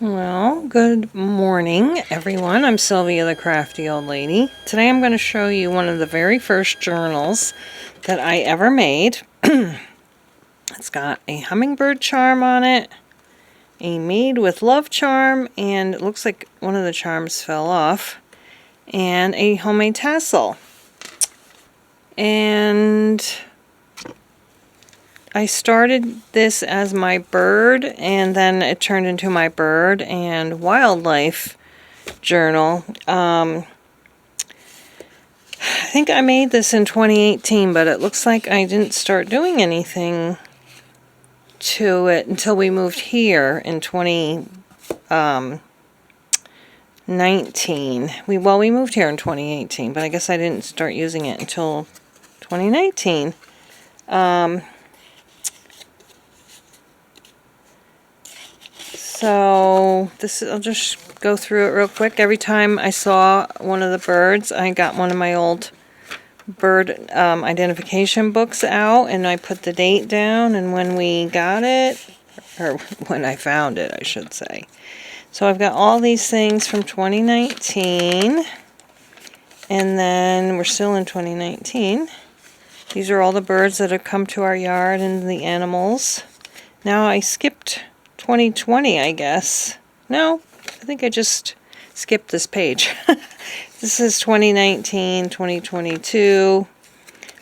Well, good morning, everyone. I'm Sylvia, the crafty old lady. Today I'm going to show you one of the very first journals that I ever made. It's got a hummingbird charm on it, a made with love charm, and it looks like one of the charms fell off, and a homemade tassel. And I started this as my bird, and then it turned into my bird and wildlife journal. I think I made this in 2018, but it looks like I didn't start doing anything to it until we moved here in 2019. We moved here in 2018, but I guess I didn't start using it until 2019. So I'll just go through it real quick. Every time I saw one of the birds, I got one of my old bird identification books out, and I put the date down and when we got it, or when I found it, I should say. So I've got all these things from 2019, and then we're still in 2019. These are all the birds that have come to our yard and the animals. Now I skipped 2020, I guess. No, I think I just skipped this page. This is 2019, 2022.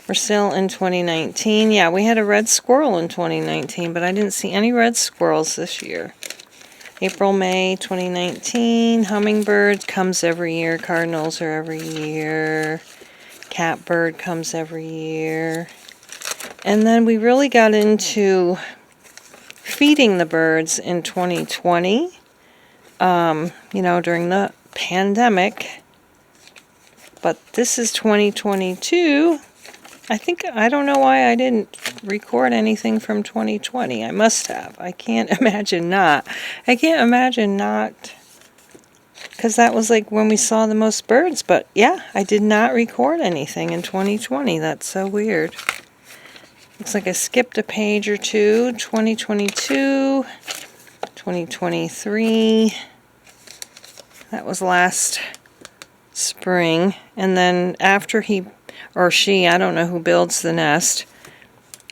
We're still in 2019. Yeah, we had a red squirrel in 2019, but I didn't see any red squirrels this year. April, May 2019. Hummingbird comes every year. Cardinals are every year. Catbird comes every year. And then we really got into feeding the birds in 2020, during the pandemic. But this is 2022. I don't know why I didn't record anything from 2020. I must have. I can't imagine not, because that was like when we saw the most birds. But yeah, I did not record anything in 2020. That's so weird. Looks like I skipped a page or two. 2022, 2023. That was last spring. And then after he or she, I don't know who builds the nest,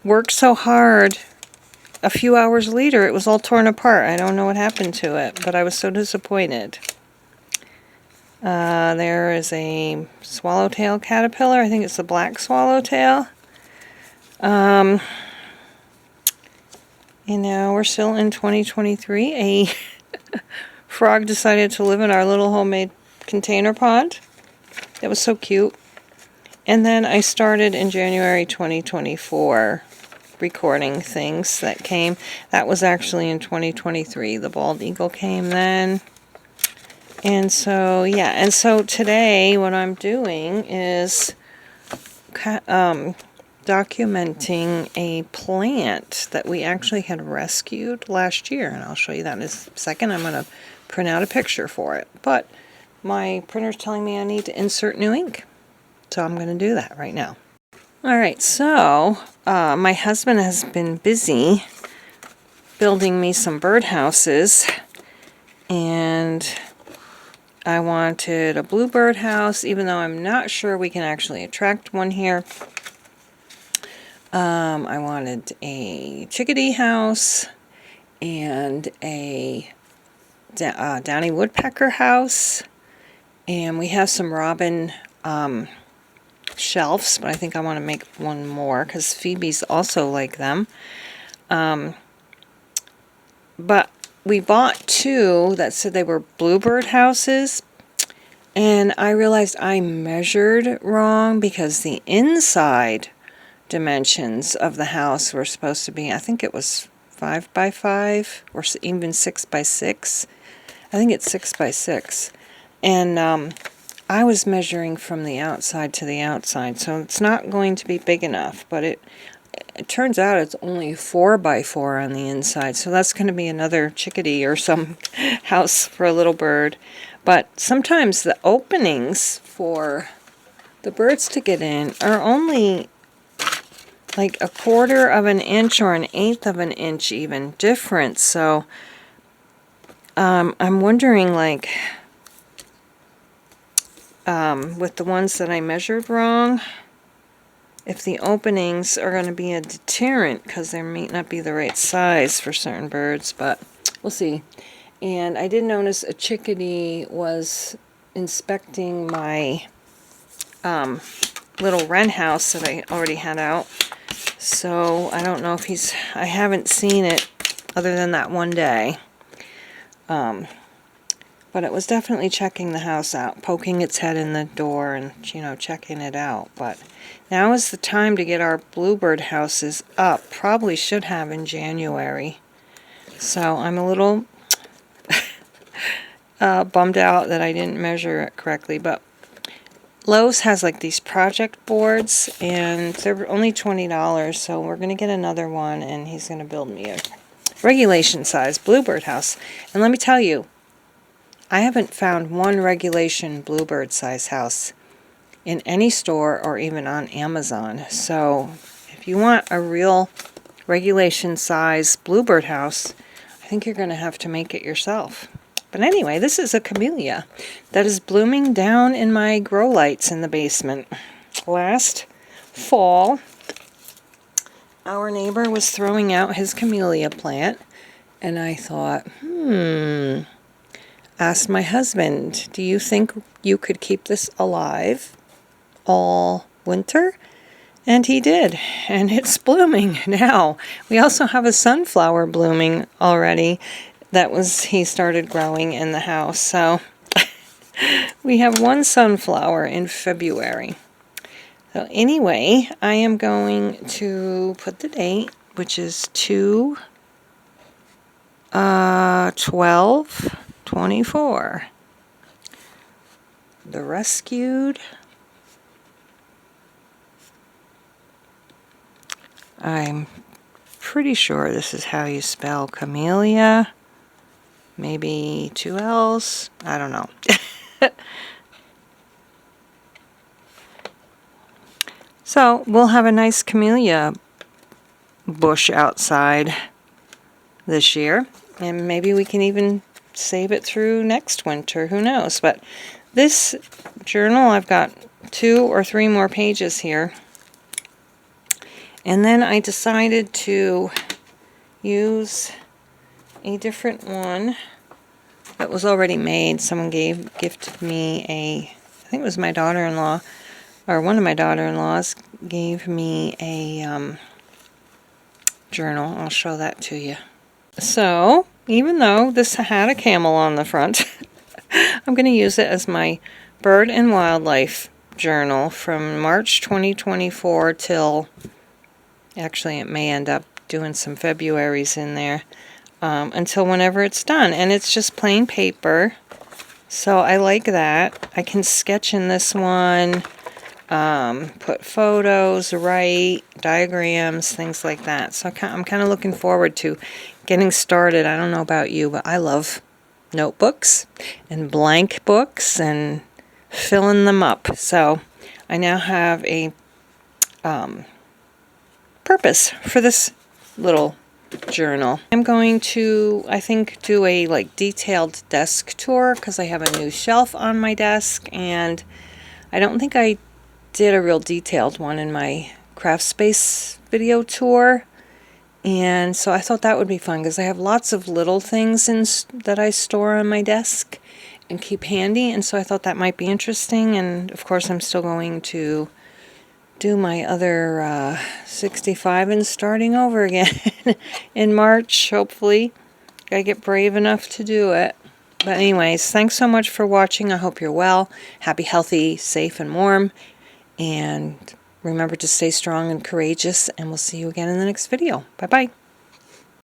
worked so hard, a few hours later it was all torn apart. I don't know what happened to it, but I was so disappointed. There is a swallowtail caterpillar. I think it's the black swallowtail. We're still in 2023. A frog decided to live in our little homemade container pond. That was so cute. And then I started in January 2024 recording things that came. That was actually in 2023. The bald eagle came then. And so, yeah. And so today what I'm doing is documenting a plant that we actually had rescued last year, and I'll show you that in a second. I'm going to print out a picture for it, but my printer's telling me I need to insert new ink, so I'm going to do that right now. Alright, so my husband has been busy building me some birdhouses, and I wanted a bluebird house, even though I'm not sure we can actually attract one here. I wanted a chickadee house and a downy woodpecker house, and we have some robin shelves, but I think I want to make one more because Phoebe's also like them. But we bought two that said they were bluebird houses, and I realized I measured wrong because the inside dimensions of the house were supposed to be, I think it was 5 by 5 or even 6 by 6. I think it's 6 by 6. And I was measuring from the outside to the outside, so it's not going to be big enough, but it turns out it's only 4 by 4 on the inside, so that's going to be another chickadee or some house for a little bird. But sometimes the openings for the birds to get in are only like 1/4 of an inch or 1/8 of an inch even difference. So I'm wondering, like, with the ones that I measured wrong, if the openings are going to be a deterrent, because they may not be the right size for certain birds, but we'll see. And I did notice a chickadee was inspecting my little wren house that I already had out. So I don't know if I haven't seen it other than that one day. But it was definitely checking the house out, poking its head in the door and, checking it out. But now is the time to get our bluebird houses up. Probably should have in January. So I'm a little bummed out that I didn't measure it correctly. But Lowe's has like these project boards, and they're only $20. So we're going to get another one, and he's going to build me a regulation size bluebird house. And let me tell you, I haven't found one regulation bluebird size house in any store or even on Amazon. So if you want a real regulation size bluebird house, I think you're going to have to make it yourself. But anyway, this is a camellia that is blooming down in my grow lights in the basement. Last fall, our neighbor was throwing out his camellia plant, and I thought, asked my husband, do you think you could keep this alive all winter? And he did, and it's blooming now. We also have a sunflower blooming already he started growing in the house. So we have one sunflower in February. So anyway, I am going to put the date, which is 2/12/24. The rescued. I'm pretty sure this is how you spell camellia. Maybe 2 L's. I don't know. So we'll have a nice camellia bush outside this year. And maybe we can even save it through next winter. Who knows? But this journal, I've got 2 or 3 more pages here. And then I decided to use a different one that was already made. Someone gifted me I think it was my daughter-in-law, or one of my daughter-in-laws gave me a journal. I'll show that to you. So, even though this had a camel on the front, I'm going to use it as my bird and wildlife journal from March 2024 till, actually it may end up doing some Februaries in there, until whenever it's done. And it's just plain paper, so I like that. I can sketch in this one, put photos, write, diagrams, things like that. So I'm kind of looking forward to getting started. I don't know about you, but I love notebooks and blank books and filling them up. So I now have a purpose for this little journal. I'm going to, I think, do a detailed desk tour because I have a new shelf on my desk, and I don't think I did a real detailed one in my craft space video tour. And so I thought that would be fun because I have lots of little things that I store on my desk and keep handy, and so I thought that might be interesting. And of course I'm still going to do my other 65 and starting over again in March, hopefully. Gotta get brave enough to do it. But anyways, thanks so much for watching. I hope you're well, happy, healthy, safe, and warm. And remember to stay strong and courageous, and we'll see you again in the next video. Bye-bye.